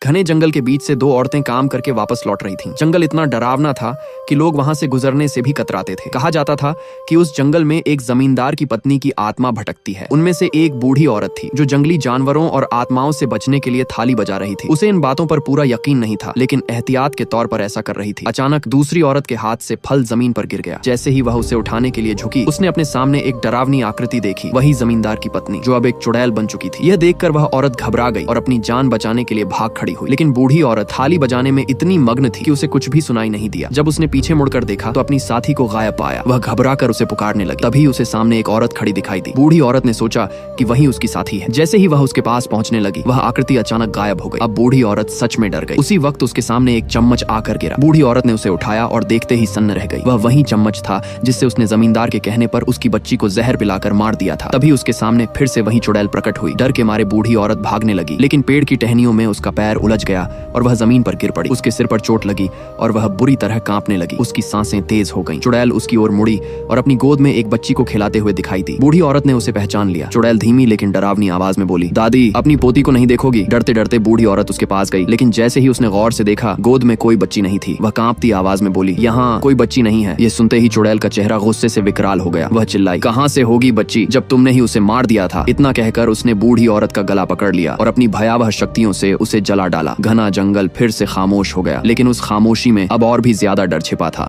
घने जंगल के बीच से दो औरतें काम करके वापस लौट रही थीं। जंगल इतना डरावना था कि लोग वहां से गुजरने से भी कतराते थे। कहा जाता था कि उस जंगल में एक जमींदार की पत्नी की आत्मा भटकती है। उनमें से एक बूढ़ी औरत थी जो जंगली जानवरों और आत्माओं से बचने के लिए थाली बजा रही थी। उसे इन बातों पर पूरा यकीन नहीं था, लेकिन एहतियात के तौर पर ऐसा कर रही थी। अचानक दूसरी औरत के हाथ से फल जमीन पर गिर गया। जैसे ही वह उसे उठाने के लिए झुकी, उसने अपने सामने एक डरावनी आकृति देखी, वही जमींदार की पत्नी जो अब एक चुड़ैल बन चुकी थी। यह देखकर वह औरत घबरा गई और अपनी जान बचाने के लिए भाग खड़ी हुई, लेकिन बूढ़ी औरत थाली बजाने में इतनी मग्न थी कि उसे कुछ भी सुनाई नहीं दिया। जब उसने पीछे मुड़कर देखा तो अपनी साथी को गायब पाया। वह घबरा कर उसे पुकारने लगी। तभी उसे सामने एक औरत खड़ी दिखाई दी। बूढ़ी औरत ने सोचा कि वही उसकी साथी है। जैसे ही वह उसके पास पहुंचने लगी, वह आकृति अचानक गायब हो गई। अब बूढ़ी औरत सच में डर गई। उसी वक्त उसके सामने एक चम्मच आकर गिरा। बूढ़ी औरत ने उसे उठाया और देखते ही सन्न रह गई। वह वही चम्मच था जिससे उसने जमींदार के कहने पर उसकी बच्ची को जहर पिलाकर मार दिया था। तभी उसके सामने फिर से वही चुड़ैल प्रकट हुई। डर के मारे बूढ़ी औरत भागने लगी, लेकिन पेड़ की टहनियों में उसका पैर उलझ गया और वह जमीन पर गिर पड़ी। उसके सिर पर चोट लगी और वह बुरी तरह कांपने लगी। उसकी सांसें तेज हो गईं। चुड़ैल उसकी ओर मुड़ी और अपनी गोद में एक बच्ची को खिलाते हुए दिखाई दी। बूढ़ी औरत ने उसे पहचान लिया। चुड़ैल धीमी लेकिन डरावनी आवाज में बोली, दादी, अपनी पोती को नहीं देखोगी? डरते डरते बूढ़ी औरत उसके पास गई, लेकिन जैसे ही उसने गौर से देखा, गोद में कोई बच्ची नहीं थी। वह कांपती आवाज में बोली, यहाँ कोई बच्ची नहीं है। ये सुनते ही चुड़ैल का चेहरा गुस्से से विकराल हो गया। वह चिल्लाई, कहाँ से होगी बच्ची जब तुमने ही उसे मार दिया था? इतना कहकर उसने बूढ़ी औरत का गला पकड़ लिया और अपनी भयावह शक्तियों से उसे जला डाला। घना जंगल फिर से खामोश हो गया, लेकिन उस खामोशी में अब और भी ज्यादा डर छिपा था।